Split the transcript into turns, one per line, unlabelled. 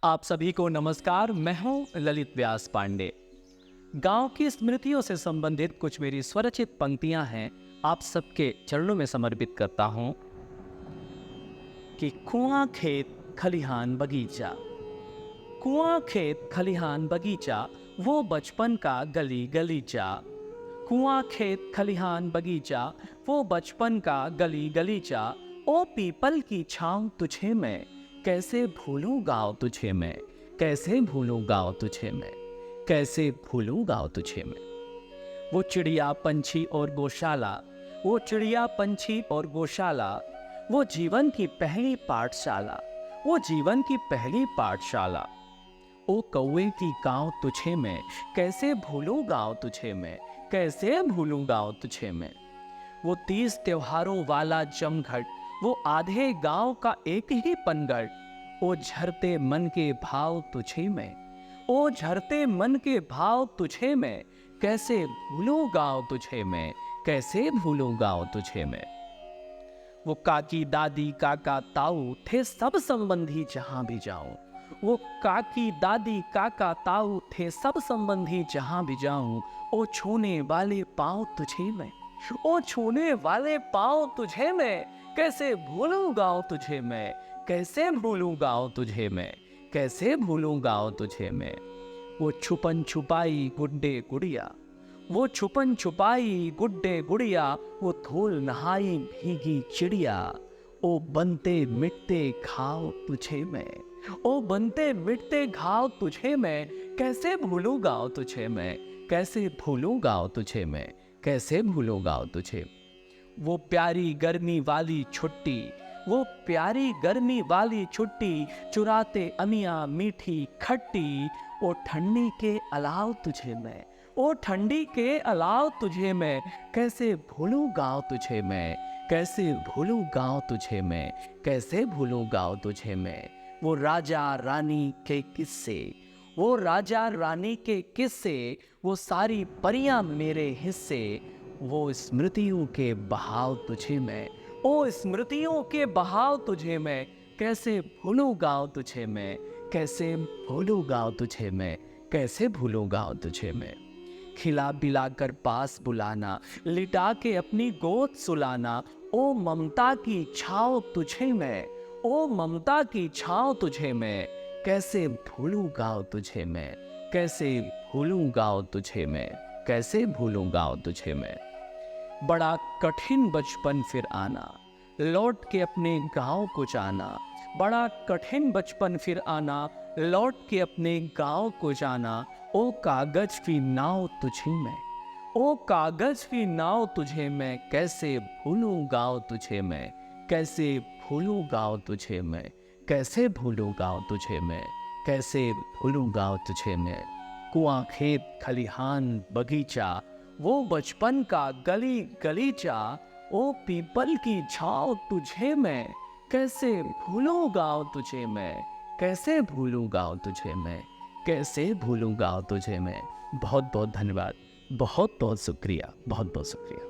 आप सभी को नमस्कार। मैं हूं ललित व्यास पांडे। गांव की स्मृतियों से संबंधित कुछ मेरी स्वरचित पंक्तियां हैं, आप सबके चरणों में समर्पित करता हूं कि कुआं खेत खलिहान बगीचा, कुआं खेत खलिहान बगीचा, वो बचपन का गली गलीचा। कुआं खेत खलिहान बगीचा, वो बचपन का गली गलीचा। ओ पीपल की छांव तुझे मैं, कैसे भूलूं गाँव तुझे मैं, कैसे भूलूं गाँव तुझे मैं, कैसे भूलूं गाँव तुझे मैं। वो चिड़िया पंछी और गौशाला, वो चिड़िया पंछी और गौशाला, वो जीवन की पहली पाठशाला, वो जीवन की पहली पाठशाला। ओ कौवे की गाँव तुझे मैं, कैसे भूलूं गाँव तुझे मैं, कैसे भूलूं गाँव तुझे मैं। वो 30 त्योहारों वाला जमघट, वो आधे गांव का एक ही पनघट। ओ झरते मन के भाव तुझे मैं, ओ झरते मन के भाव तुझे मैं, कैसे भूलूं गाँव तुझे मैं, कैसे भूलूं गाँव तुझे मैं। वो काकी दादी काका ताऊ थे सब संबंधी जहां भी जाऊं, वो काकी दादी काका ताऊ थे सब संबंधी जहां भी जाऊं। ओ छूने वाले पाँव तुझे मैं, ओ छूने वाले पाँव तुझे मैं, कैसे भूलूं गाँव तुझे मैं, कैसे भूलूं गाँव तुझे मैं, कैसे भूलूं गाँव तुझे मैं। वो छुपन छुपाई गुड्डे गुड़िया, वो छुपन छुपाई गुड्डे गुड़िया, वो धूल नहाई भीगी चिड़िया। ओ बनते मिटते घाव तुझे मैं, ओ बनते मिटते घाव तुझे मैं, कैसे भूलूं गाँव तुझे मैं, कैसे भूलूं गाँव तुझे मैं, कैसे भूलूं गाँव तुझे। वो प्यारी गर्मी वाली छुट्टी, वो प्यारी गर्मी वाली छुट्टी, चुराते अमिया मीठी खट्टी। ओ ठंडी के अलाव तुझे मैं, ओ ठंडी के अलाव तुझे मैं, कैसे भूलूं गाँव तुझे मैं, कैसे भूलूं गाँव तुझे मैं, कैसे भूलूं गाँव तुझे मैं। वो राजा रानी के किस्से, वो राजा रानी के किस्से, वो सारी परियां मेरे हिस्से। वो स्मृतियों के बहाव तुझे मैं, ओ स्मृतियों के बहाव तुझे मैं, कैसे भूलूं गाँव तुझे मैं, कैसे भूलूं गाँव तुझे मैं, कैसे भूलूं गाँव तुझे मैं। खिला पिलाकर पास बुलाना, लिटा के अपनी गोद सुलाना। ओ ममता की छाँव तुझे मैं, ओ ममता की छाँव तुझे मैं, कैसे भूलूं गाँव तुझे मैं, कैसे भूलूं गाँव तुझे मैं, कैसे भूलूं गाँव तुझे मैं। बड़ा कठिन बचपन फिर आना, लौट के अपने गाँव को जाना। बड़ा कठिन बचपन फिर आना, लौट के अपने गाँव को जाना। ओ कागज की नाव तुझे मैं, ओ कागज की नाव तुझे मैं, कैसे भूलूं गाँव तुझे मैं, कैसे भूलूं गाँव तुझे मैं, कैसे भूलूं गाँव तुझे मैं, कैसे भूलूं गाँव तुझे मैं। कुआं खेत खलिहान बगीचा, वो बचपन का गली गलीचा। ओ पीपल की छाँव तुझे मैं, कैसे भूलूं गाँव तुझे मैं, कैसे भूलूं गाँव तुझे मैं, कैसे भूलूं गाँव तुझे मैं। बहुत बहुत धन्यवाद, बहुत बहुत शुक्रिया, बहुत बहुत शुक्रिया।